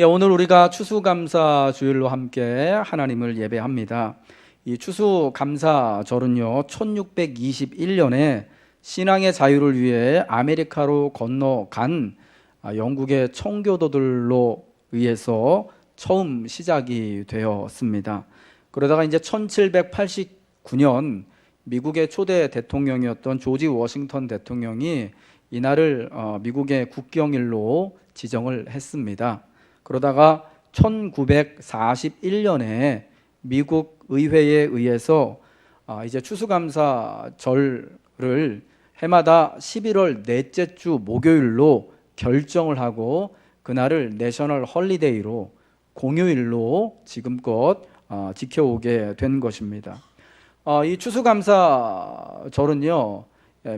오늘 우리가 추수감사 주일로 함께 하나님을 예배합니다. 이 추수감사절은요, 1621년에 신앙의 자유를 위해 아메리카로 건너간 영국의 청교도들로 의해서 처음 시작이 되었습니다. 그러다가 이제 1789년 미국의 초대 대통령이었던 조지 워싱턴 대통령이 이날을 미국의 국경일로 지정을 했습니다. 그러다가 1941년에 미국 의회에 의해서 이제 추수감사절을 해마다 11월 넷째 주 목요일로 결정을 하고 그날을 내셔널 헐리데이로 공휴일로 지금껏 지켜오게 된 것입니다. 이 추수감사절은요,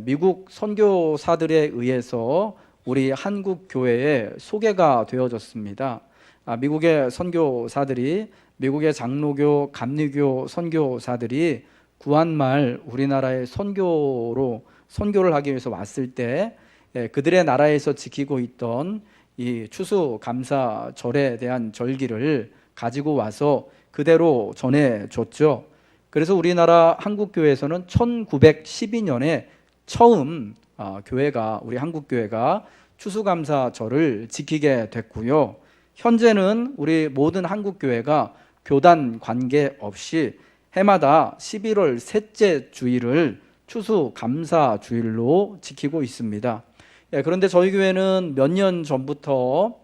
미국 선교사들에 의해서 우리 한국 교회에 소개가 되어졌습니다. 미국의 선교사들이, 미국의 장로교, 감리교 선교사들이 구한말 우리나라에 선교를 하기 위해서 왔을 때 그들의 나라에서 지키고 있던 이 추수감사절에 대한 절기를 가지고 와서 그대로 전해줬죠. 그래서 우리나라 한국교회에서는 1912년에 처음 우리 한국교회가 추수감사절을 지키게 됐고요. 현재는 우리 모든 한국교회가 교단 관계없이 해마다 11월 셋째 주일을 추수감사주일로 지키고 있습니다. 그런데 저희 교회는 몇 년 전부터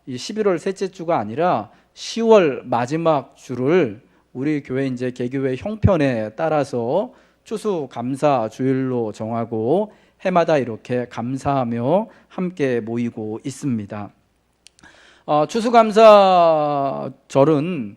이 11월 셋째 주가 아니라 10월 마지막 주를 우리 교회 이제 개교회 형편에 따라서 추수감사주일로 정하고 해마다 이렇게 감사하며 함께 모이고 있습니다. 추수감사절은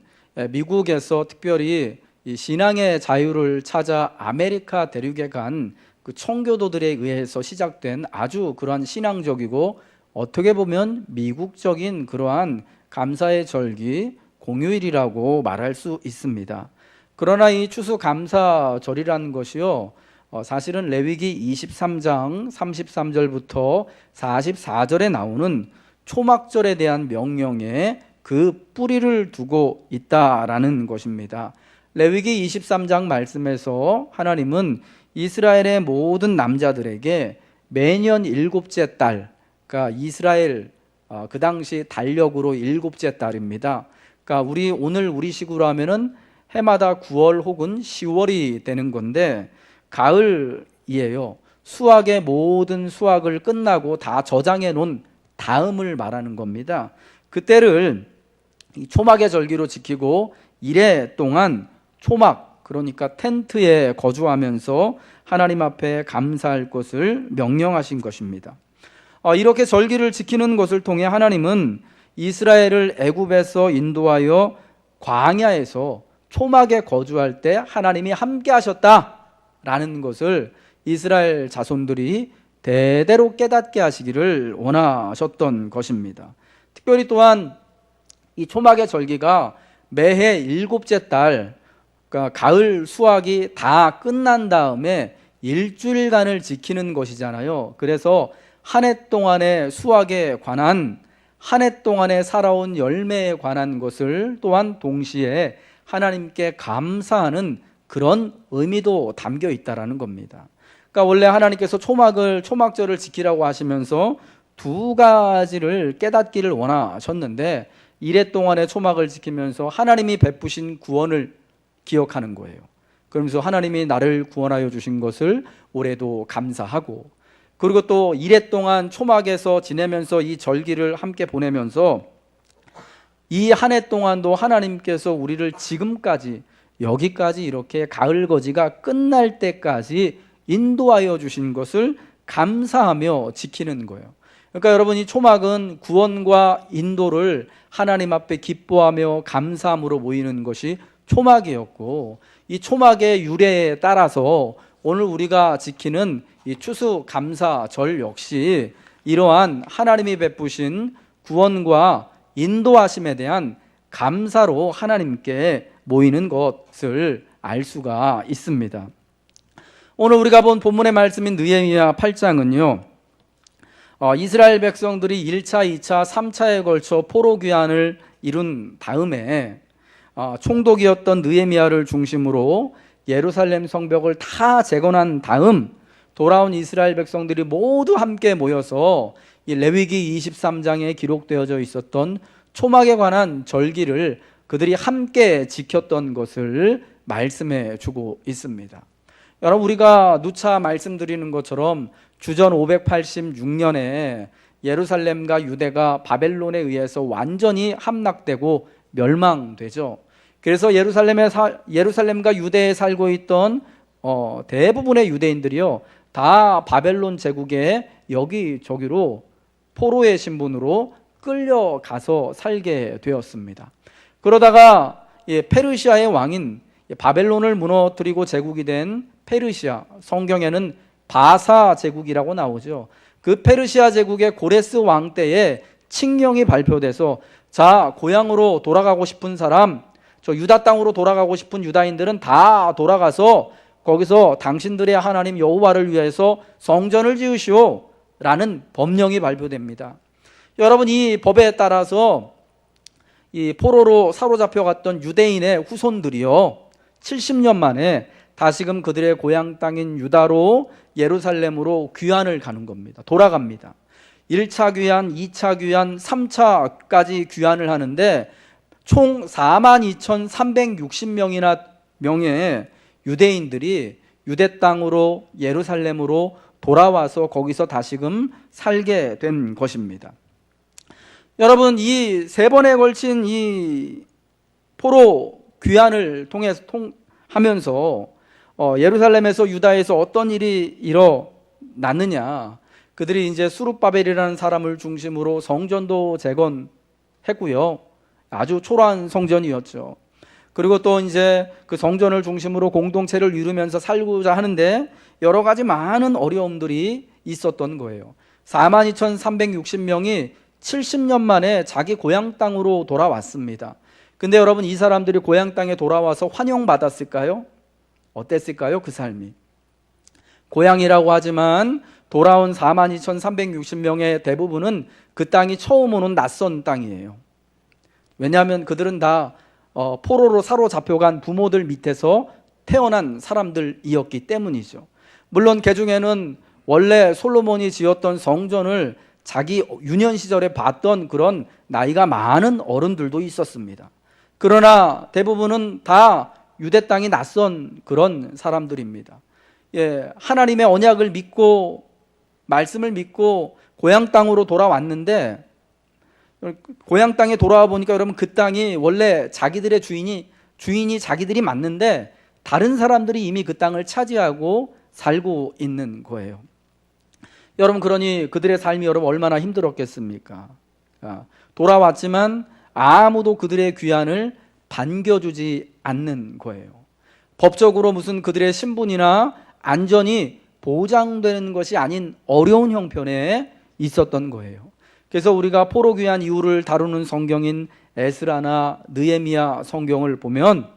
미국에서 특별히 이 신앙의 자유를 찾아 아메리카 대륙에 간 그 청교도들에 의해서 시작된 아주 그러한 신앙적이고 어떻게 보면 미국적인 그러한 감사의 절기 공휴일이라고 말할 수 있습니다. 그러나 이 추수감사절이라는 것이요, 사실은 레위기 23장 33절부터 44절에 나오는 초막절에 대한 명령에 그 뿌리를 두고 있다라는 것입니다. 레위기 23장 말씀에서 하나님은 이스라엘의 모든 남자들에게 매년 일곱째 달, 그러니까 이스라엘 그 당시 달력으로 일곱째 달입니다. 그러니까 오늘 우리식으로 하면은 해마다 9월 혹은 10월이 되는 건데 가을이에요. 수확의 모든 수확을 끝나고 다 저장해 놓은 다음을 말하는 겁니다. 그때를 초막의 절기로 지키고 이래 동안 초막, 그러니까 텐트에 거주하면서 하나님 앞에 감사할 것을 명령하신 것입니다. 이렇게 절기를 지키는 것을 통해 하나님은 이스라엘을 애굽에서 인도하여 광야에서 초막에 거주할 때 하나님이 함께 하셨다라는 것을 이스라엘 자손들이 대대로 깨닫게 하시기를 원하셨던 것입니다. 특별히 또한 이 초막의 절기가 매해 일곱째 달, 그러니까 가을 수확이 다 끝난 다음에 일주일간을 지키는 것이잖아요. 그래서 한 해 동안의 수확에 관한, 한 해 동안에 살아온 열매에 관한 것을 또한 동시에 하나님께 감사하는 그런 의미도 담겨 있다라는 겁니다. 그러니까 원래 하나님께서 초막절을 지키라고 하시면서 두 가지를 깨닫기를 원하셨는데, 이래 동안의 초막을 지키면서 하나님이 베푸신 구원을 기억하는 거예요. 그러면서 하나님이 나를 구원하여 주신 것을 올해도 감사하고, 그리고 또 이래 동안 초막에서 지내면서 이 절기를 함께 보내면서 이 한 해 동안도 하나님께서 우리를 지금까지 여기까지 이렇게 가을 거지가 끝날 때까지 인도하여 주신 것을 감사하며 지키는 거예요. 그러니까 여러분, 이 초막은 구원과 인도를 하나님 앞에 기뻐하며 감사함으로 모이는 것이 초막이었고, 이 초막의 유래에 따라서 오늘 우리가 지키는 이 추수감사절 역시 이러한 하나님이 베푸신 구원과 인도하심에 대한 감사로 하나님께 모이는 것을 알 수가 있습니다. 오늘 우리가 본 본문의 말씀인 느헤미야 8장은요, 이스라엘 백성들이 1차, 2차, 3차에 걸쳐 포로 귀환을 이룬 다음에 총독이었던 느헤미야를 중심으로 예루살렘 성벽을 다 재건한 다음 돌아온 이스라엘 백성들이 모두 함께 모여서 이 레위기 23장에 기록되어져 있었던 초막에 관한 절기를 그들이 함께 지켰던 것을 말씀해 주고 있습니다. 여러분, 우리가 누차 말씀드리는 것처럼 주전 586년에 예루살렘과 유대가 바벨론에 의해서 완전히 함락되고 멸망되죠. 그래서 예루살렘과 유대에 살고 있던 대부분의 유대인들이요, 다 바벨론 제국의 여기저기로 포로의 신분으로 끌려가서 살게 되었습니다. 그러다가 페르시아의 왕인 바벨론을 무너뜨리고 제국이 된 페르시아, 성경에는 바사 제국이라고 나오죠. 그 페르시아 제국의 고레스 왕 때에 칙령이 발표돼서 자, 고향으로 돌아가고 싶은 사람, 저 유다 땅으로 돌아가고 싶은 유다인들은 다 돌아가서 거기서 당신들의 하나님 여호와를 위해서 성전을 지으시오 라는 법령이 발표됩니다. 여러분, 이 법에 따라서 이 포로로 사로잡혀갔던 유대인의 후손들이요 70년 만에 다시금 그들의 고향 땅인 유다로 예루살렘으로 귀환을 가는 겁니다. 돌아갑니다. 1차 귀환, 2차 귀환, 3차까지 귀환을 하는데 총 42,360명의 유대인들이 유대 땅으로 예루살렘으로 돌아와서 거기서 다시금 살게 된 것입니다. 여러분, 이 세 번에 걸친 이 포로 귀환을 하면서 예루살렘에서 유다에서 어떤 일이 일어났느냐? 그들이 이제 수룹바벨이라는 사람을 중심으로 성전도 재건했고요. 아주 초라한 성전이었죠. 그리고 또 이제 그 성전을 중심으로 공동체를 이루면서 살고자 하는데 여러 가지 많은 어려움들이 있었던 거예요. 42,360명이 70년 만에 자기 고향 땅으로 돌아왔습니다. 근데 여러분, 이 사람들이 고향 땅에 돌아와서 환영받았을까요? 어땠을까요? 그 삶이. 고향이라고 하지만 돌아온 42,360명의 대부분은 그 땅이 처음 오는 낯선 땅이에요. 왜냐하면 그들은 다 포로로 사로잡혀간 부모들 밑에서 태어난 사람들이었기 때문이죠. 물론 그 중에는 원래 솔로몬이 지었던 성전을 자기 유년 시절에 봤던 그런 나이가 많은 어른들도 있었습니다. 그러나 대부분은 다 유대 땅이 낯선 그런 사람들입니다. 하나님의 언약을 믿고 말씀을 믿고 고향 땅으로 돌아왔는데, 고향 땅에 돌아와 보니까 여러분, 그 땅이 원래 자기들의 주인이 자기들이 맞는데 다른 사람들이 이미 그 땅을 차지하고 살고 있는 거예요. 여러분, 그러니 그들의 삶이 여러분 얼마나 힘들었겠습니까? 돌아왔지만 아무도 그들의 귀환을 반겨주지 않는 거예요. 법적으로 무슨 그들의 신분이나 안전이 보장되는 것이 아닌 어려운 형편에 있었던 거예요. 그래서 우리가 포로 귀환 이후를 다루는 성경인 에스라나 느헤미야 성경을 보면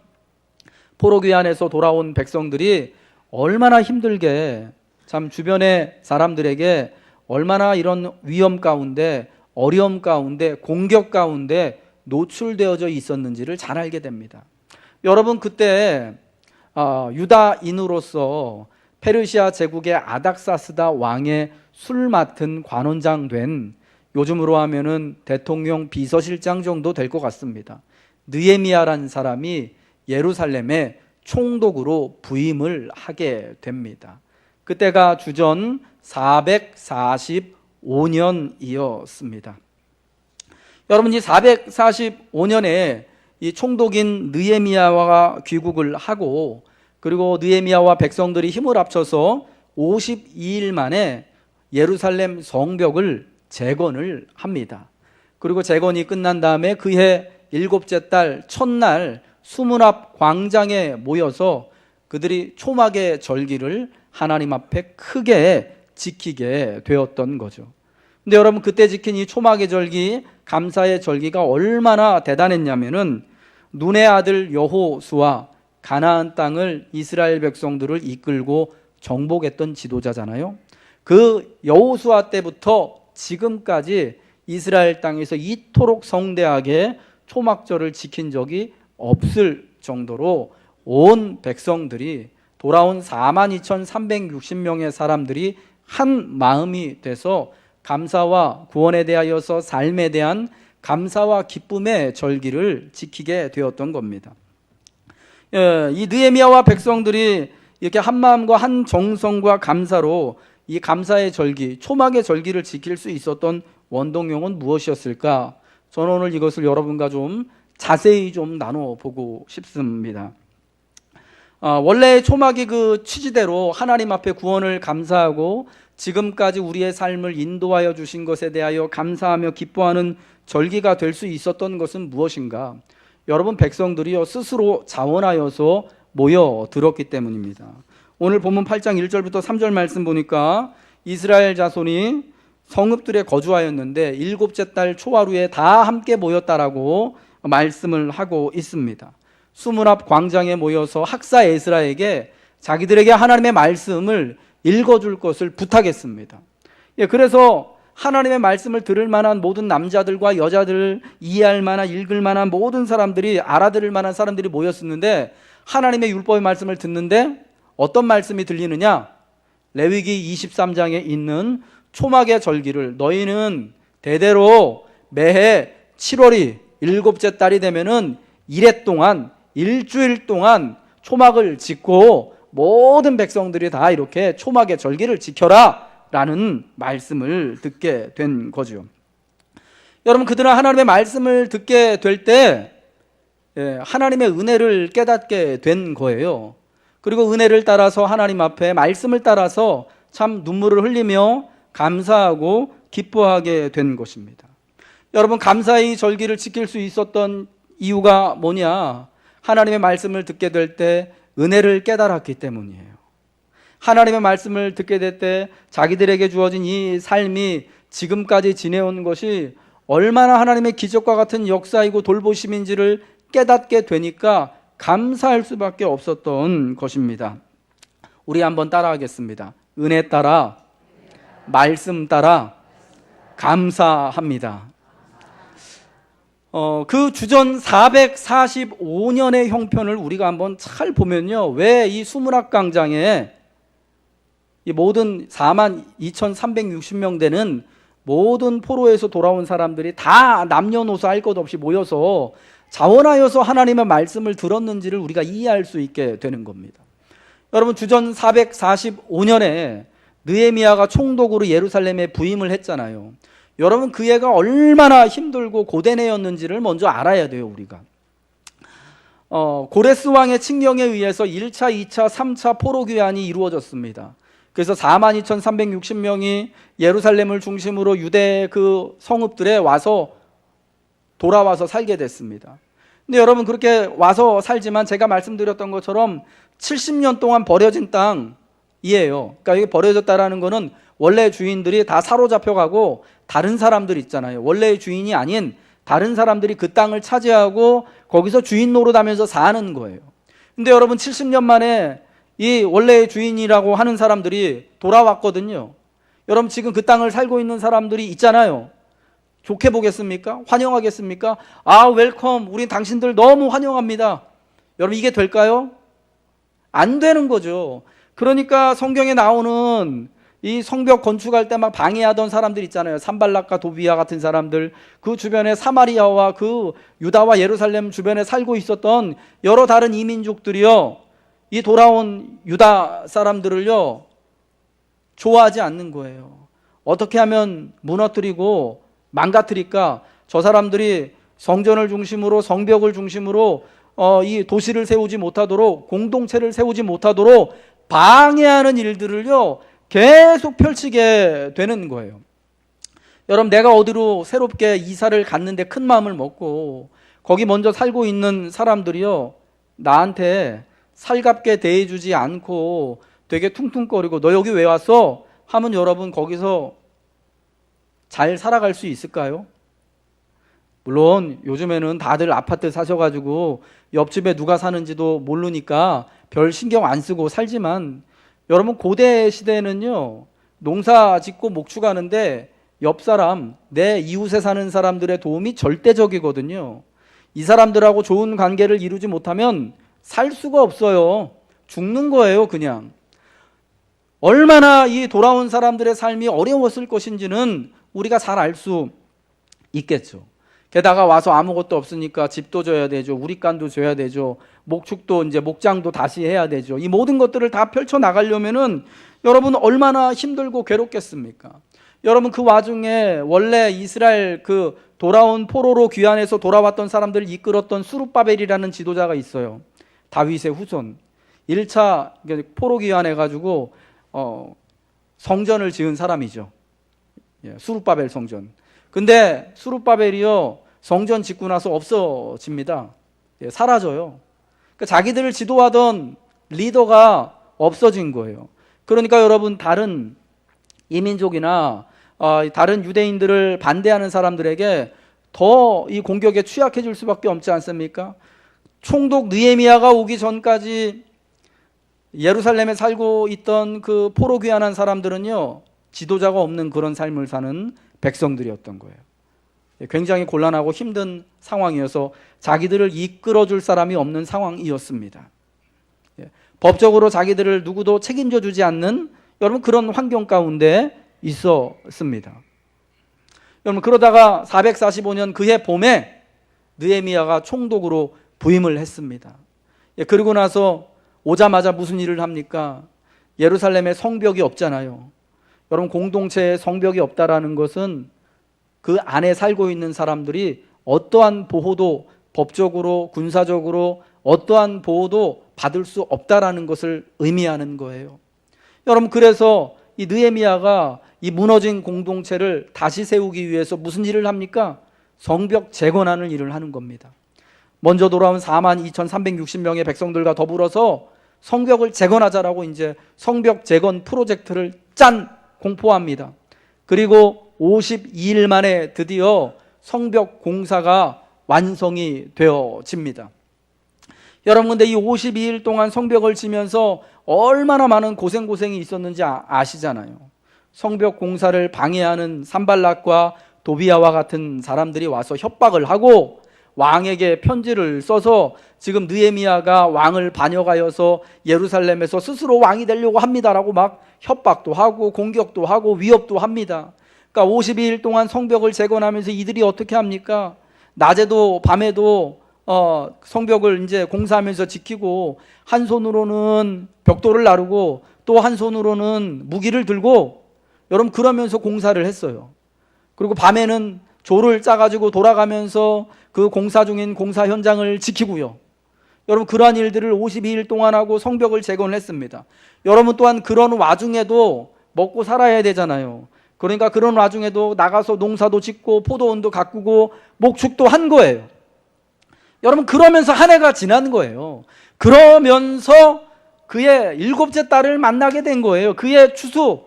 포로 귀환에서 돌아온 백성들이 얼마나 힘들게, 참 주변의 사람들에게 얼마나 이런 위험 가운데, 어려움 가운데, 공격 가운데 노출되어져 있었는지를 잘 알게 됩니다. 여러분, 그때 유다인으로서 페르시아 제국의 아닥사스다 왕의 술 맡은 관원장 된, 요즘으로 하면은 대통령 비서실장 정도 될 것 같습니다, 느헤미야라는 사람이 예루살렘의 총독으로 부임을 하게 됩니다. 그때가 주전 445년이었습니다. 여러분, 이 445년에 이 총독인 느헤미야가 귀국을 하고, 그리고 느헤미야와 백성들이 힘을 합쳐서 52일 만에 예루살렘 성벽을 재건을 합니다. 그리고 재건이 끝난 다음에 그해 7째 달 첫날 수문 앞 광장에 모여서 그들이 초막의 절기를 하나님 앞에 크게 지키게 되었던 거죠. 근데 여러분, 그때 지킨 이 초막의 절기, 감사의 절기가 얼마나 대단했냐면은 눈의 아들 여호수아, 가나안 땅을 이스라엘 백성들을 이끌고 정복했던 지도자잖아요. 그 여호수아 때부터 지금까지 이스라엘 땅에서 이토록 성대하게 초막절을 지킨 적이 없을 정도로 온 백성들이 돌아온 42,360명의 사람들이 한 마음이 돼서 감사와 구원에 대하여서 삶에 대한 감사와 기쁨의 절기를 지키게 되었던 겁니다. 이 느헤미야와 백성들이 이렇게 한 마음과 한 정성과 감사로 이 감사의 절기, 초막의 절기를 지킬 수 있었던 원동력은 무엇이었을까? 저는 오늘 이것을 여러분과 좀 자세히 좀 나눠보고 싶습니다. 원래 초막이 그 취지대로 하나님 앞에 구원을 감사하고 지금까지 우리의 삶을 인도하여 주신 것에 대하여 감사하며 기뻐하는 절기가 될 수 있었던 것은 무엇인가? 여러분, 백성들이요 스스로 자원하여서 모여들었기 때문입니다. 오늘 본문 8장 1절부터 3절 말씀 보니까 이스라엘 자손이 성읍들에 거주하였는데 일곱째 달 초하루에 다 함께 모였다라고 말씀을 하고 있습니다. 수문 앞 광장에 모여서 학사 에스라에게 자기들에게 하나님의 말씀을 읽어줄 것을 부탁했습니다. 그래서 하나님의 말씀을 들을 만한 모든 남자들과 여자들, 이해할 만한, 읽을 만한 모든 사람들이, 알아들을 만한 사람들이 모였었는데 하나님의 율법의 말씀을 듣는데 어떤 말씀이 들리느냐? 레위기 23장에 있는 초막의 절기를 너희는 대대로 매해 7월이 일곱째 달이 되면은 이래 동안 일주일 동안 초막을 짓고 모든 백성들이 다 이렇게 초막의 절기를 지켜라 라는 말씀을 듣게 된 거죠. 여러분, 그들은 하나님의 말씀을 듣게 될 때 하나님의 은혜를 깨닫게 된 거예요. 그리고 은혜를 따라서 하나님 앞에 말씀을 따라서 참 눈물을 흘리며 감사하고 기뻐하게 된 것입니다. 여러분, 감사의 절기를 지킬 수 있었던 이유가 뭐냐? 하나님의 말씀을 듣게 될 때 은혜를 깨달았기 때문이에요. 하나님의 말씀을 듣게 될 때 자기들에게 주어진 이 삶이 지금까지 지내온 것이 얼마나 하나님의 기적과 같은 역사이고 돌보심인지를 깨닫게 되니까 감사할 수밖에 없었던 것입니다. 우리 한번 따라하겠습니다. 은혜 따라, 말씀 따라, 감사합니다. 그 주전 445년의 형편을 우리가 한번 잘 보면요, 왜 이 수문학 광장에 이 모든 42,360명 되는 모든 포로에서 돌아온 사람들이 다 남녀노소 할 것 없이 모여서 자원하여서 하나님의 말씀을 들었는지를 우리가 이해할 수 있게 되는 겁니다. 여러분, 주전 445년에 느헤미야가 총독으로 예루살렘에 부임을 했잖아요. 여러분, 그 해가 얼마나 힘들고 고된 해였는지를 먼저 알아야 돼요, 우리가. 고레스 왕의 칙령에 의해서 1차, 2차, 3차 포로 귀환이 이루어졌습니다. 그래서 42,360명이 예루살렘을 중심으로 유대 그 성읍들에 돌아와서 살게 됐습니다. 근데 여러분, 그렇게 와서 살지만 제가 말씀드렸던 것처럼 70년 동안 버려진 땅이에요. 그러니까 이게 버려졌다라는 거는 원래 주인들이 다 사로잡혀가고 다른 사람들 있잖아요. 원래의 주인이 아닌 다른 사람들이 그 땅을 차지하고 거기서 주인 노릇하면서 사는 거예요. 근데 여러분, 70년 만에 이 원래의 주인이라고 하는 사람들이 돌아왔거든요. 여러분, 지금 그 땅을 살고 있는 사람들이 있잖아요. 좋게 보겠습니까? 환영하겠습니까? 웰컴, 우린 당신들 너무 환영합니다. 여러분, 이게 될까요? 안 되는 거죠. 그러니까 성경에 나오는 이 성벽 건축할 때 막 방해하던 사람들 있잖아요. 산발락과 도비아 같은 사람들, 그 주변에 사마리아와 그 유다와 예루살렘 주변에 살고 있었던 여러 다른 이민족들이요, 이 돌아온 유다 사람들을요 좋아하지 않는 거예요. 어떻게 하면 무너뜨리고 망가뜨릴까? 저 사람들이 성전을 중심으로, 성벽을 중심으로 이 도시를 세우지 못하도록, 공동체를 세우지 못하도록 방해하는 일들을요 계속 펼치게 되는 거예요. 여러분, 내가 어디로 새롭게 이사를 갔는데 큰 마음을 먹고 거기 먼저 살고 있는 사람들이요 나한테 살갑게 대해주지 않고 되게 퉁퉁거리고 너 여기 왜 왔어? 하면 여러분, 거기서 잘 살아갈 수 있을까요? 물론 요즘에는 다들 아파트 사셔가지고 옆집에 누가 사는지도 모르니까 별 신경 안 쓰고 살지만, 여러분, 고대 시대에는요 농사 짓고 목축하는데 옆 사람, 내 이웃에 사는 사람들의 도움이 절대적이거든요. 이 사람들하고 좋은 관계를 이루지 못하면 살 수가 없어요. 죽는 거예요, 그냥. 얼마나 이 돌아온 사람들의 삶이 어려웠을 것인지는 우리가 잘 알 수 있겠죠. 게다가 와서 아무것도 없으니까 집도 줘야 되죠. 우리간도 줘야 되죠. 목축도 이제 목장도 다시 해야 되죠. 이 모든 것들을 다 펼쳐 나가려면은 여러분 얼마나 힘들고 괴롭겠습니까? 여러분 그 와중에 원래 이스라엘 그 돌아온 포로로 귀환해서 돌아왔던 사람들을 이끌었던 수룹바벨이라는 지도자가 있어요. 다윗의 후손. 1차 포로 귀환해가지고 성전을 지은 사람이죠. 수룹바벨 성전. 근데 수룹바벨이요 성전 짓고 나서 없어집니다. 사라져요. 그러니까 자기들을 지도하던 리더가 없어진 거예요. 그러니까 여러분 다른 이민족이나 다른 유대인들을 반대하는 사람들에게 더 이 공격에 취약해질 수밖에 없지 않습니까? 총독 느헤미야가 오기 전까지 예루살렘에 살고 있던 그 포로 귀환한 사람들은요 지도자가 없는 그런 삶을 사는 백성들이었던 거예요. 굉장히 곤란하고 힘든 상황이어서 자기들을 이끌어줄 사람이 없는 상황이었습니다. 법적으로 자기들을 누구도 책임져 주지 않는 여러분 그런 환경 가운데 있었습니다. 여러분 그러다가 445년 그해 봄에 느헤미야가 총독으로 부임을 했습니다. 그러고 나서 오자마자 무슨 일을 합니까? 예루살렘에 성벽이 없잖아요. 여러분 공동체에 성벽이 없다라는 것은 그 안에 살고 있는 사람들이 어떠한 보호도 법적으로 군사적으로 어떠한 보호도 받을 수 없다라는 것을 의미하는 거예요. 여러분 그래서 이 느헤미야가 이 무너진 공동체를 다시 세우기 위해서 무슨 일을 합니까? 성벽 재건하는 일을 하는 겁니다. 먼저 돌아온 42,360명의 백성들과 더불어서 성벽을 재건하자라고 이제 성벽 재건 프로젝트를 공포합니다. 그리고 52일 만에 드디어 성벽 공사가 완성이 되어집니다. 여러분 근데 이 52일 동안 성벽을 지면서 얼마나 많은 고생이 있었는지 아시잖아요. 성벽 공사를 방해하는 산발락과 도비아와 같은 사람들이 와서 협박을 하고 왕에게 편지를 써서 지금 느헤미야가 왕을 반역하여서 예루살렘에서 스스로 왕이 되려고 합니다라고 막 협박도 하고 공격도 하고 위협도 합니다. 그러니까 52일 동안 성벽을 재건하면서 이들이 어떻게 합니까? 낮에도 밤에도 성벽을 이제 공사하면서 지키고 한 손으로는 벽돌을 나르고 또 한 손으로는 무기를 들고 여러분 그러면서 공사를 했어요. 그리고 밤에는 조를 짜가지고 돌아가면서 그 공사 중인 공사 현장을 지키고요. 여러분 그러한 일들을 52일 동안 하고 성벽을 재건했습니다. 여러분 또한 그런 와중에도 먹고 살아야 되잖아요. 그러니까 그런 와중에도 나가서 농사도 짓고 포도원도 가꾸고 목축도 한 거예요. 여러분 그러면서 한 해가 지난 거예요. 그러면서 그의 7째 딸을 만나게 된 거예요. 그의 추수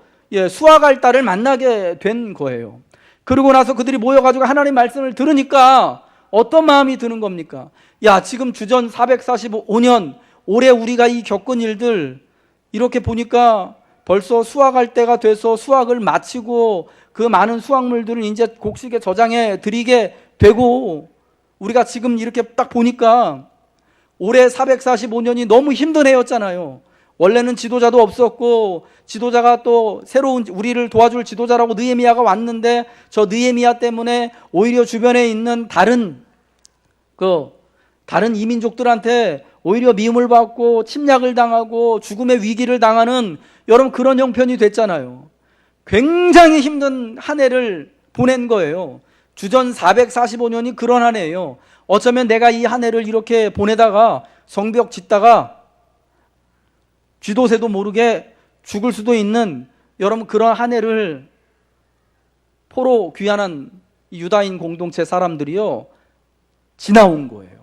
수확할 딸을 만나게 된 거예요. 그러고 나서 그들이 모여가지고 하나님 말씀을 들으니까 어떤 마음이 드는 겁니까? 야 지금 주전 445년 올해 우리가 이 겪은 일들 이렇게 보니까 벌써 수확할 때가 돼서 수확을 마치고 그 많은 수확물들을 이제 곡식에 저장해 드리게 되고 우리가 지금 이렇게 딱 보니까 올해 445년이 너무 힘든 해였잖아요. 원래는 지도자도 없었고 지도자가 또 새로운 우리를 도와줄 지도자라고 느헤미야가 왔는데 저 느헤미야 때문에 오히려 주변에 있는 다른 이민족들한테 오히려 미움을 받고 침략을 당하고 죽음의 위기를 당하는 여러분 그런 형편이 됐잖아요. 굉장히 힘든 한 해를 보낸 거예요. 주전 445년이 그런 한 해예요. 어쩌면 내가 이 한 해를 이렇게 보내다가 성벽 짓다가 쥐도새도 모르게 죽을 수도 있는 여러분 그런 한 해를 포로 귀환한 유다인 공동체 사람들이요 지나온 거예요.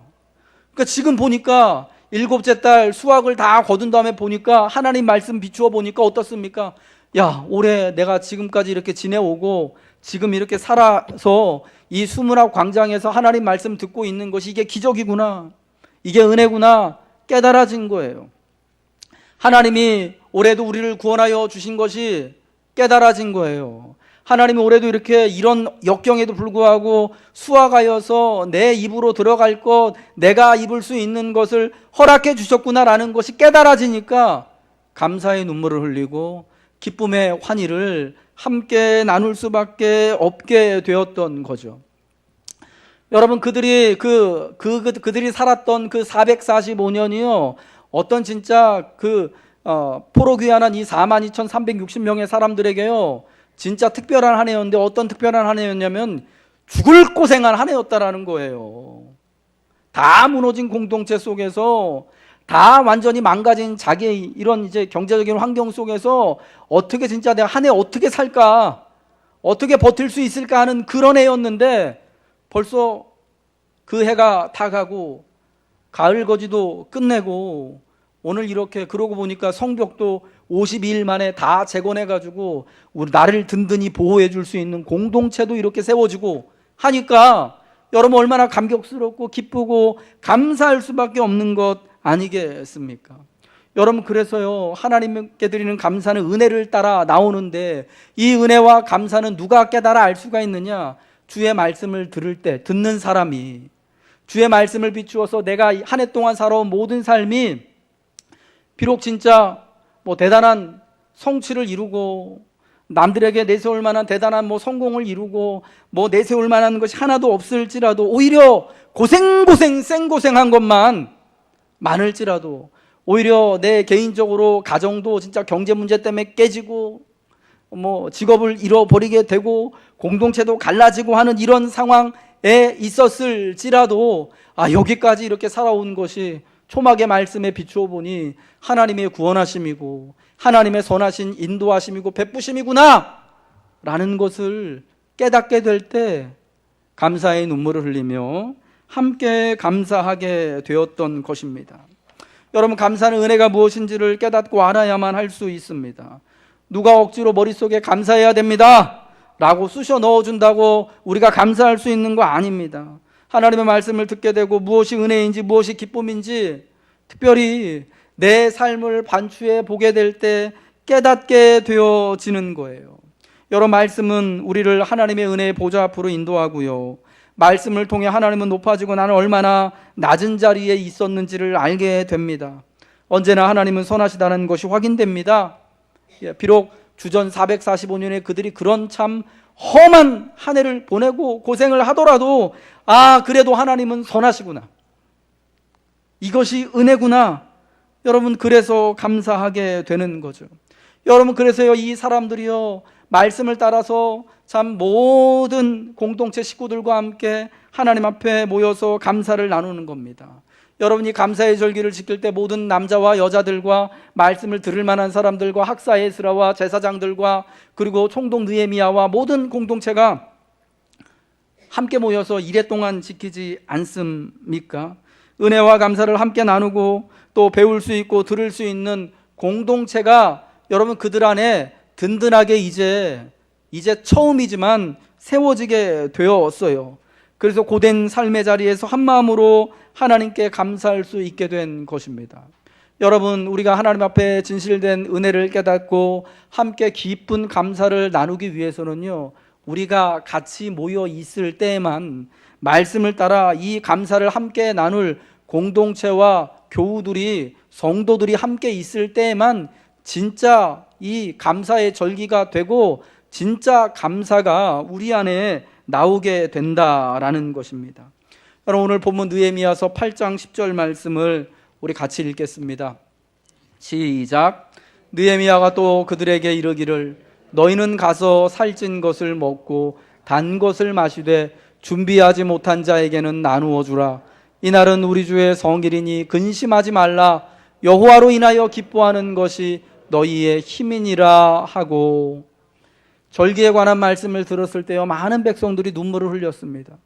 그러니까 지금 보니까 7째 달 수확을 다 거둔 다음에 보니까 하나님 말씀 비추어 보니까 어떻습니까? 야 올해 내가 지금까지 이렇게 지내오고 지금 이렇게 살아서 이 수문학 광장에서 하나님 말씀 듣고 있는 것이 이게 기적이구나, 이게 은혜구나 깨달아진 거예요. 하나님이 올해도 우리를 구원하여 주신 것이 깨달아진 거예요. 하나님이 올해도 이렇게 이런 역경에도 불구하고 수확하여서 내 입으로 들어갈 것, 내가 입을 수 있는 것을 허락해 주셨구나라는 것이 깨달아지니까 감사의 눈물을 흘리고 기쁨의 환희를 함께 나눌 수밖에 없게 되었던 거죠. 여러분, 그들이 살았던 그 445년이요, 어떤 진짜 포로 귀환한 이 42,360명의 사람들에게요, 진짜 특별한 한 해였는데, 어떤 특별한 한 해였냐면 죽을 고생한 한 해였다라는 거예요. 다 무너진 공동체 속에서, 다 완전히 망가진 자기의 이런 이제 경제적인 환경 속에서 어떻게 진짜 내가 한 해 어떻게 살까, 어떻게 버틸 수 있을까 하는 그런 해였는데, 벌써 그 해가 다 가고 가을 거지도 끝내고 오늘 이렇게, 그러고 보니까 성벽도 52일 만에 다 재건해가지고 우리 나를 든든히 보호해 줄 수 있는 공동체도 이렇게 세워지고 하니까 여러분 얼마나 감격스럽고 기쁘고 감사할 수밖에 없는 것 아니겠습니까? 여러분, 그래서요, 하나님께 드리는 감사는 은혜를 따라 나오는데, 이 은혜와 감사는 누가 깨달아 알 수가 있느냐? 주의 말씀을 들을 때 듣는 사람이, 주의 말씀을 비추어서 내가 한 해 동안 살아온 모든 삶이 비록 진짜 대단한 성취를 이루고 남들에게 내세울 만한 대단한 성공을 이루고 내세울 만한 것이 하나도 없을지라도, 오히려 생고생한 것만 많을지라도, 오히려 내 개인적으로 가정도 진짜 경제 문제 때문에 깨지고 직업을 잃어버리게 되고 공동체도 갈라지고 하는 이런 상황에 있었을지라도, 여기까지 이렇게 살아온 것이 초막의 말씀에 비추어 보니 하나님의 구원하심이고 하나님의 선하신 인도하심이고 베푸심이구나 라는 것을 깨닫게 될 때 감사의 눈물을 흘리며 함께 감사하게 되었던 것입니다. 여러분, 감사는 은혜가 무엇인지를 깨닫고 알아야만 할 수 있습니다. 누가 억지로 머릿속에 감사해야 됩니다 라고 쑤셔 넣어준다고 우리가 감사할 수 있는 거 아닙니다. 하나님의 말씀을 듣게 되고 무엇이 은혜인지 무엇이 기쁨인지 특별히 내 삶을 반추해 보게 될 때 깨닫게 되어지는 거예요. 여러 말씀은 우리를 하나님의 은혜의 보좌 앞으로 인도하고요, 말씀을 통해 하나님은 높아지고 나는 얼마나 낮은 자리에 있었는지를 알게 됩니다. 언제나 하나님은 선하시다는 것이 확인됩니다. 비록 주전 445년에 그들이 그런 참 험한 한 해를 보내고 고생을 하더라도, 그래도 하나님은 선하시구나, 이것이 은혜구나, 여러분, 그래서 감사하게 되는 거죠. 여러분, 그래서요, 이 사람들이요, 말씀을 따라서 참 모든 공동체 식구들과 함께 하나님 앞에 모여서 감사를 나누는 겁니다. 여러분이 감사의 절기를 지킬 때 모든 남자와 여자들과 말씀을 들을 만한 사람들과 학사 에스라와 제사장들과 그리고 총독 느헤미야와 모든 공동체가 함께 모여서 이래 동안 지키지 않습니까? 은혜와 감사를 함께 나누고 또 배울 수 있고 들을 수 있는 공동체가 여러분 그들 안에 든든하게 이제 처음이지만 세워지게 되었어요. 그래서 고된 삶의 자리에서 한마음으로 하나님께 감사할 수 있게 된 것입니다. 여러분, 우리가 하나님 앞에 진실된 은혜를 깨닫고 함께 깊은 감사를 나누기 위해서는요, 우리가 같이 모여 있을 때에만, 말씀을 따라 이 감사를 함께 나눌 공동체와 교우들이, 성도들이 함께 있을 때에만 진짜 이 감사의 절기가 되고 진짜 감사가 우리 안에 나오게 된다라는 것입니다. 여러분, 오늘 본문 느헤미야서 8장 10절 말씀을 우리 같이 읽겠습니다. 시작. 느헤미야가 또 그들에게 이르기를 너희는 가서 살찐 것을 먹고 단 것을 마시되 준비하지 못한 자에게는 나누어 주라. 이날은 우리 주의 성일이니 근심하지 말라. 여호와로 인하여 기뻐하는 것이 너희의 힘이니라 하고, 절기에 관한 말씀을 들었을 때요, 많은 백성들이 눈물을 흘렸습니다.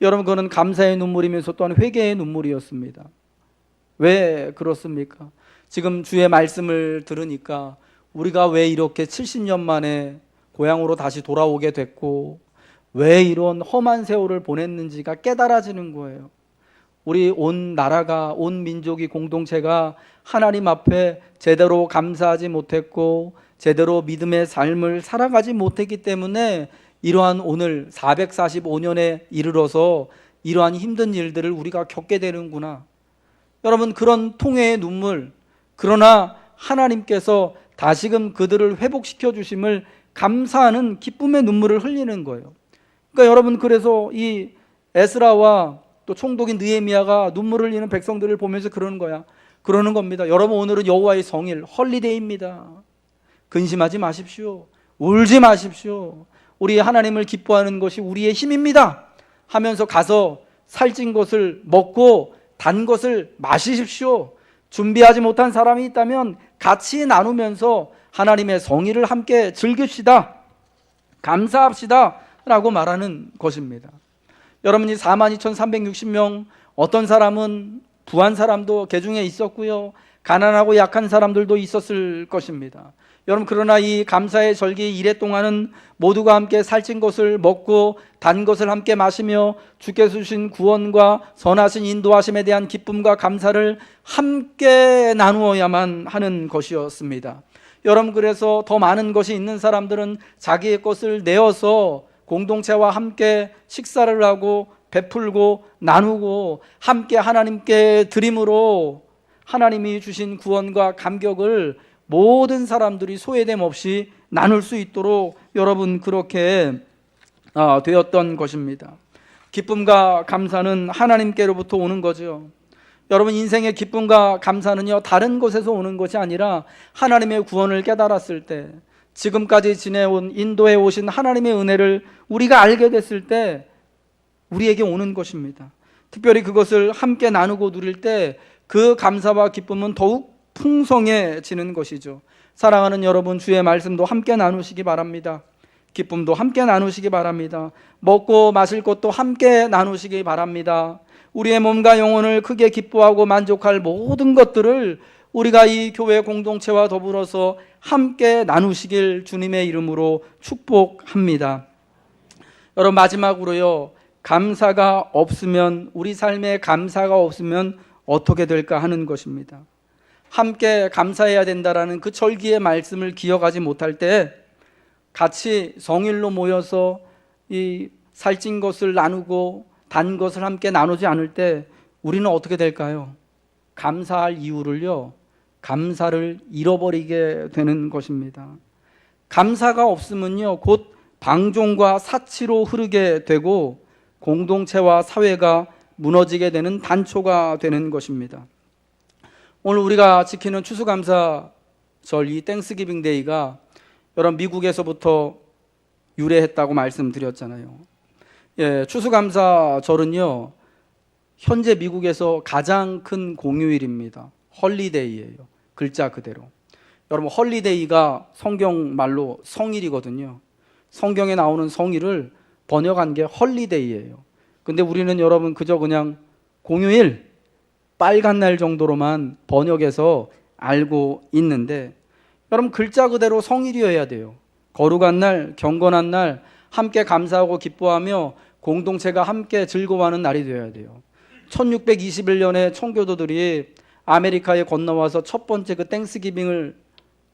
여러분, 그거는 감사의 눈물이면서 또한 회개의 눈물이었습니다. 왜 그렇습니까? 지금 주의 말씀을 들으니까 우리가 왜 이렇게 70년 만에 고향으로 다시 돌아오게 됐고 왜 이런 험한 세월을 보냈는지가 깨달아지는 거예요. 우리 온 나라가, 온 민족이, 공동체가 하나님 앞에 제대로 감사하지 못했고 제대로 믿음의 삶을 살아가지 못했기 때문에 이러한 오늘 445년에 이르러서 이러한 힘든 일들을 우리가 겪게 되는구나. 여러분, 그런 통회의 눈물, 그러나 하나님께서 다시금 그들을 회복시켜 주심을 감사하는 기쁨의 눈물을 흘리는 거예요. 그러니까 여러분, 그래서 이 에스라와 또 총독인 느헤미야가 눈물을 흘리는 백성들을 보면서 그러는 겁니다. 여러분, 오늘은 여호와의 성일, 헐리데이입니다. 근심하지 마십시오. 울지 마십시오. 우리 하나님을 기뻐하는 것이 우리의 힘입니다 하면서 가서 살찐 것을 먹고 단 것을 마시십시오. 준비하지 못한 사람이 있다면 같이 나누면서 하나님의 성의를 함께 즐깁시다. 감사합시다 라고 말하는 것입니다. 여러분이 42,360명, 어떤 사람은 부한 사람도 개중에 있었고요, 가난하고 약한 사람들도 있었을 것입니다. 여러분, 그러나 이 감사의 절기 이래 동안은 모두가 함께 살찐 것을 먹고 단 것을 함께 마시며 주께서 주신 구원과 선하신 인도하심에 대한 기쁨과 감사를 함께 나누어야만 하는 것이었습니다. 여러분, 그래서 더 많은 것이 있는 사람들은 자기의 것을 내어서 공동체와 함께 식사를 하고 베풀고 나누고 함께 하나님께 드림으로 하나님이 주신 구원과 감격을 모든 사람들이 소외됨 없이 나눌 수 있도록 여러분 그렇게 되었던 것입니다. 기쁨과 감사는 하나님께로부터 오는 거죠. 여러분, 인생의 기쁨과 감사는요, 다른 곳에서 오는 것이 아니라 하나님의 구원을 깨달았을 때, 지금까지 지내온 인도에 오신 하나님의 은혜를 우리가 알게 됐을 때 우리에게 오는 것입니다. 특별히 그것을 함께 나누고 누릴 때 그 감사와 기쁨은 더욱 풍성해지는 것이죠. 사랑하는 여러분, 주의 말씀도 함께 나누시기 바랍니다. 기쁨도 함께 나누시기 바랍니다. 먹고 마실 것도 함께 나누시기 바랍니다. 우리의 몸과 영혼을 크게 기뻐하고 만족할 모든 것들을 우리가 이 교회 공동체와 더불어서 함께 나누시길 주님의 이름으로 축복합니다. 여러분, 마지막으로요, 감사가 없으면, 우리 삶에 감사가 없으면 어떻게 될까 하는 것입니다. 함께 감사해야 된다라는 그 절기의 말씀을 기억하지 못할 때 같이 성일로 모여서 이 살찐 것을 나누고 단 것을 함께 나누지 않을 때 우리는 어떻게 될까요? 감사할 이유를요, 감사를 잃어버리게 되는 것입니다. 감사가 없으면요, 곧 방종과 사치로 흐르게 되고 공동체와 사회가 무너지게 되는 단초가 되는 것입니다. 오늘 우리가 지키는 추수감사절, 이 땡스기빙 데이가 여러분 미국에서부터 유래했다고 말씀드렸잖아요. 예, 추수감사절은요, 현재 미국에서 가장 큰 공휴일입니다. 헐리데이예요. 글자 그대로. 여러분, 헐리데이가 성경 말로 성일이거든요. 성경에 나오는 성일을 번역한 게 헐리데이예요. 근데 우리는 여러분 그저 그냥 공휴일, 빨간 날 정도로만 번역해서 알고 있는데, 여러분 글자 그대로 성일이어야 돼요. 거룩한 날, 경건한 날, 함께 감사하고 기뻐하며 공동체가 함께 즐거워하는 날이 되어야 돼요. 1621년에 청교도들이 아메리카에 건너와서 첫 번째 그 땡스기빙을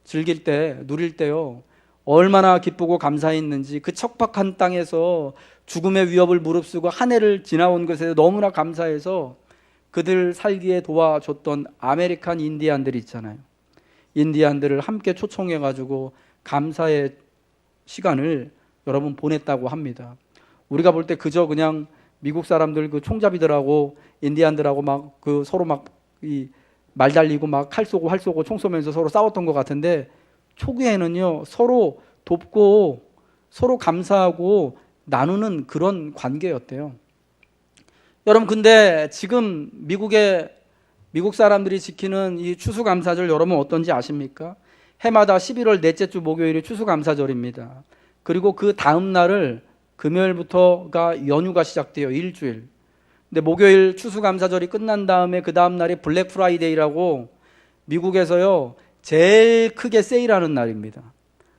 즐길 때, 누릴 때요, 얼마나 기쁘고 감사했는지, 그 척박한 땅에서 죽음의 위협을 무릅쓰고 한 해를 지나온 것에 너무나 감사해서 그들 살기에 도와줬던 아메리칸 인디안들 있잖아요. 인디안들을 함께 초청해가지고 감사의 시간을 여러분 보냈다고 합니다. 우리가 볼 때 그저 그냥 미국 사람들 그 총잡이들하고 인디안들하고 막 그 서로 막 이 말 달리고 막 칼 쏘고 활 쏘고 총 쏘면서 서로 싸웠던 것 같은데, 초기에는요, 서로 돕고 서로 감사하고 나누는 그런 관계였대요. 여러분, 근데 지금 미국 사람들이 지키는 이 추수감사절 여러분 어떤지 아십니까? 해마다 11월 넷째 주 목요일이 추수감사절입니다. 그리고 그 다음 날을 금요일부터가 연휴가 시작돼요. 일주일. 근데 목요일 추수감사절이 끝난 다음에 그 다음 날이 블랙 프라이데이라고 미국에서요 제일 크게 세일하는 날입니다.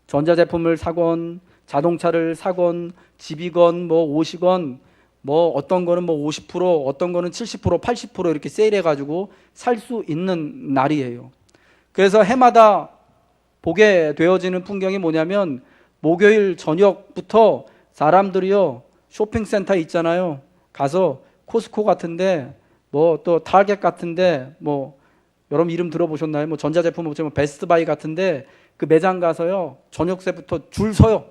전자제품을 사건, 자동차를 사건, 집이건 뭐 옷이건 뭐 어떤 거는 뭐 50%, 어떤 거는 70%, 80% 이렇게 세일해가지고 살 수 있는 날이에요. 그래서 해마다 보게 되어지는 풍경이 뭐냐면 목요일 저녁부터 사람들이요 쇼핑센터 있잖아요. 가서 코스코 같은데 뭐 또 타겟 같은데 뭐 여러분 이름 들어보셨나요? 뭐 전자제품 업체 뭐 베스트바이 같은데 그 매장 가서요 저녁 새부터 줄 서요.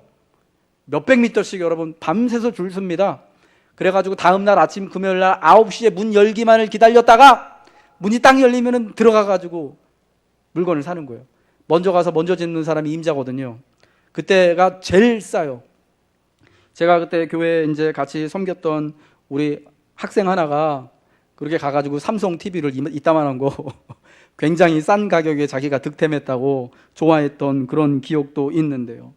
몇백 미터씩 여러분 밤새서 줄 섭니다. 그래가지고 다음날 아침 금요일날 9시에 문 열기만을 기다렸다가 문이 딱 열리면은 들어가가지고 물건을 사는 거예요. 먼저 가서 먼저 짓는 사람이 임자거든요. 그때가 제일 싸요. 제가 그때 교회에 이제 같이 섬겼던 우리 학생 하나가 그렇게 가가지고 삼성 TV를 이따만한 거 굉장히 싼 가격에 자기가 득템했다고 좋아했던 그런 기억도 있는데요.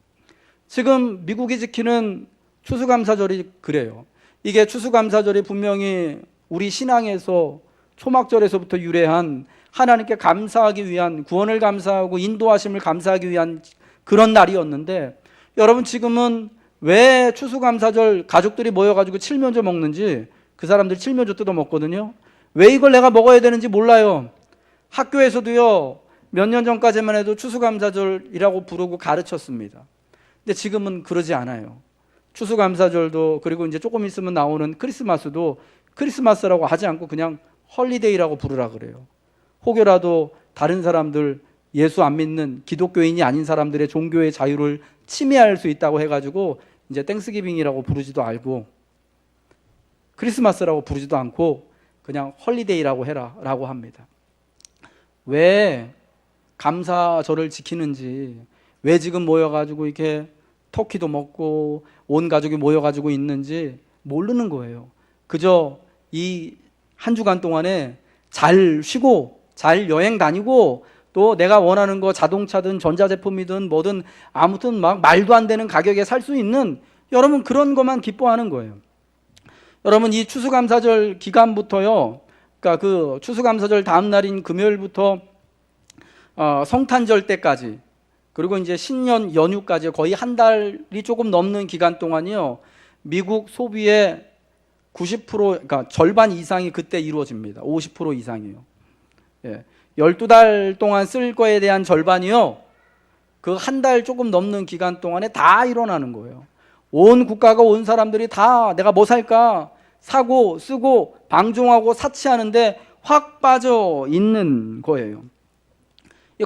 지금 미국이 지키는 추수감사절이 그래요. 이게 추수감사절이 분명히 우리 신앙에서 초막절에서부터 유래한 하나님께 감사하기 위한 구원을 감사하고 인도하심을 감사하기 위한 그런 날이었는데 여러분 지금은 왜 추수감사절 가족들이 모여가지고 칠면조 먹는지 그 사람들이 칠면조 뜯어 먹거든요. 왜 이걸 내가 먹어야 되는지 몰라요. 학교에서도요 몇 년 전까지만 해도 추수감사절이라고 부르고 가르쳤습니다. 근데 지금은 그러지 않아요. 추수감사절도 그리고 이제 조금 있으면 나오는 크리스마스도 크리스마스라고 하지 않고 그냥 헐리데이라고 부르라 그래요. 혹여라도 다른 사람들 예수 안 믿는 기독교인이 아닌 사람들의 종교의 자유를 침해할 수 있다고 해가지고 이제 땡스기빙이라고 부르지도 않고 크리스마스라고 부르지도 않고 그냥 헐리데이라고 해라 라고 합니다. 왜 감사절을 지키는지, 왜 지금 모여가지고 이렇게 터키도 먹고 온 가족이 모여가지고 있는지 모르는 거예요. 그저 이 한 주간 동안에 잘 쉬고 잘 여행 다니고 또 내가 원하는 거 자동차든 전자제품이든 뭐든 아무튼 막 말도 안 되는 가격에 살 수 있는 여러분 그런 것만 기뻐하는 거예요. 여러분 이 추수감사절 기간부터요, 그러니까 그 추수감사절 다음 날인 금요일부터 성탄절 때까지 그리고 이제 신년 연휴까지 거의 한 달이 조금 넘는 기간 동안이요, 미국 소비의 90% 그러니까 절반 이상이 그때 이루어집니다. 50% 이상이요. 예. 12달 동안 쓸 거에 대한 절반이요, 그 한 달 조금 넘는 기간 동안에 다 일어나는 거예요. 온 국가가 온 사람들이 다 내가 뭐 살까 사고 쓰고 방종하고 사치하는데 확 빠져 있는 거예요.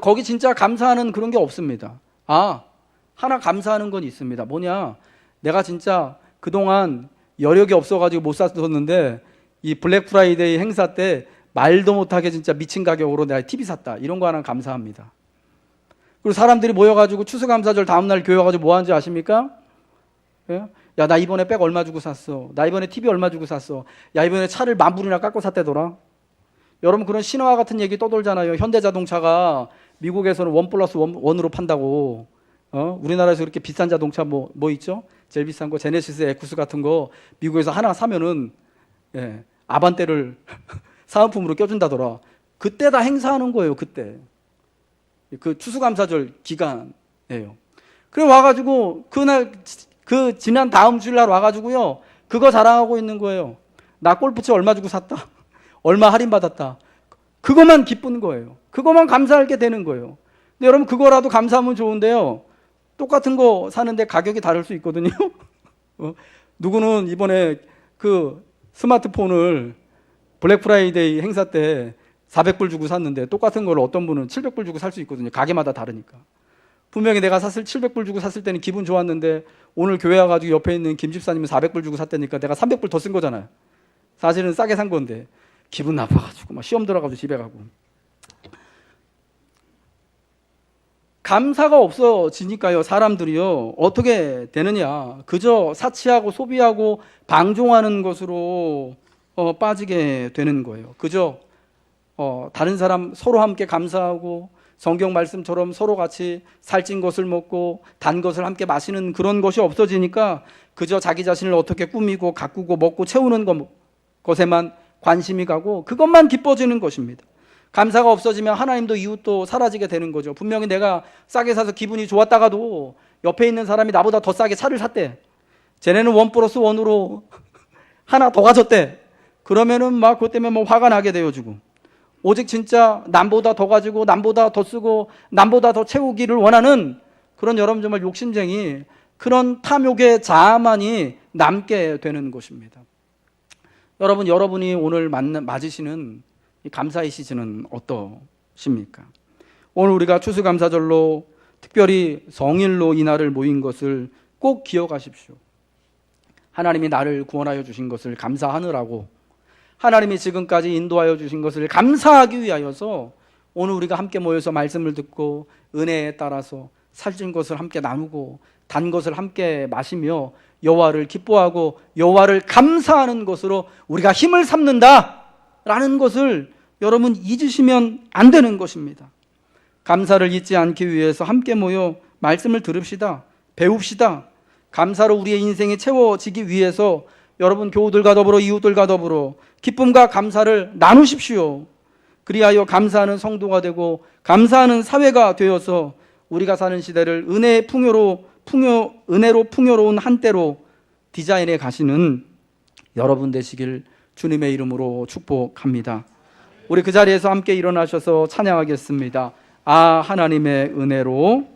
거기 진짜 감사하는 그런 게 없습니다. 하나 감사하는 건 있습니다. 뭐냐, 내가 진짜 그동안 여력이 없어가지고 못 샀었는데 이 블랙 프라이데이 행사 때 말도 못하게 진짜 미친 가격으로 내가 TV 샀다, 이런 거 하나 감사합니다. 그리고 사람들이 모여가지고 추수감사절 다음날 교회 와가지고 뭐 하는지 아십니까? 예? 야, 나 이번에 백 얼마 주고 샀어. 나 이번에 TV 얼마 주고 샀어. 야, 이번에 차를 10,000불이나 깎고 샀대더라. 여러분 그런 신화 같은 얘기 떠돌잖아요. 현대자동차가 미국에서는 1+1으로 판다고. 우리나라에서 그렇게 비싼 자동차 뭐 있죠? 제일 비싼 거 제네시스 에쿠스 같은 거 미국에서 하나 사면은 아반떼를 사은품으로 껴준다더라. 그때 다 행사하는 거예요. 그때 그 추수감사절 기간이에요. 그래 와가지고 그날 그 지난 다음 주일날 와가지고요 그거 자랑하고 있는 거예요. 나 골프채 얼마 주고 샀다. 얼마 할인 받았다. 그것만 기쁜 거예요. 그것만 감사하게 되는 거예요. 근데 여러분 그거라도 감사하면 좋은데요, 똑같은 거 사는데 가격이 다를 수 있거든요. 누구는 이번에 그 스마트폰을 블랙 프라이데이 행사 때 400불 주고 샀는데 똑같은 걸 어떤 분은 700불 주고 살 수 있거든요. 가게마다 다르니까. 분명히 내가 700불 주고 샀을 때는 기분 좋았는데 오늘 교회 와가지고 옆에 있는 김 집사님은 400불 주고 샀다니까 내가 300불 더 쓴 거잖아요. 사실은 싸게 산 건데 기분 나빠가지고 막 시험 들어가지고 집에 가고. 감사가 없어지니까요, 사람들이요 어떻게 되느냐, 그저 사치하고 소비하고 방종하는 것으로 빠지게 되는 거예요. 그저 다른 사람 서로 함께 감사하고 성경 말씀처럼 서로 같이 살찐 것을 먹고 단 것을 함께 마시는 그런 것이 없어지니까 그저 자기 자신을 어떻게 꾸미고 가꾸고 먹고 채우는 것에만 관심이 가고 그것만 기뻐지는 것입니다. 감사가 없어지면 하나님도 이웃도 사라지게 되는 거죠. 분명히 내가 싸게 사서 기분이 좋았다가도 옆에 있는 사람이 나보다 더 싸게 차를 샀대. 쟤네는 1+1으로 하나 더 가졌대. 그러면은 막 그것 때문에 뭐 화가 나게 되어지고, 오직 진짜 남보다 더 가지고 남보다 더 쓰고 남보다 더 채우기를 원하는 그런 여러분 정말 욕심쟁이 그런 탐욕의 자아만이 남게 되는 것입니다. 여러분, 여러분이 오늘 맞으시는 이 감사의 시즌은 어떠십니까? 오늘 우리가 추수감사절로 특별히 성일로 이 날을 모인 것을 꼭 기억하십시오. 하나님이 나를 구원하여 주신 것을 감사하느라고, 하나님이 지금까지 인도하여 주신 것을 감사하기 위하여서 오늘 우리가 함께 모여서 말씀을 듣고 은혜에 따라서 살찐 것을 함께 나누고 단 것을 함께 마시며 여호와를 기뻐하고 여호와를 감사하는 것으로 우리가 힘을 삼는다라는 것을 여러분 잊으시면 안 되는 것입니다. 감사를 잊지 않기 위해서 함께 모여 말씀을 들읍시다. 배웁시다. 감사로 우리의 인생이 채워지기 위해서 여러분 교우들과 더불어 이웃들과 더불어 기쁨과 감사를 나누십시오. 그리하여 감사하는 성도가 되고 감사하는 사회가 되어서 우리가 사는 시대를 은혜로 풍요로운 한때로 디자인해 가시는 여러분 되시길 주님의 이름으로 축복합니다. 우리 그 자리에서 함께 일어나셔서 찬양하겠습니다. 아, 하나님의 은혜로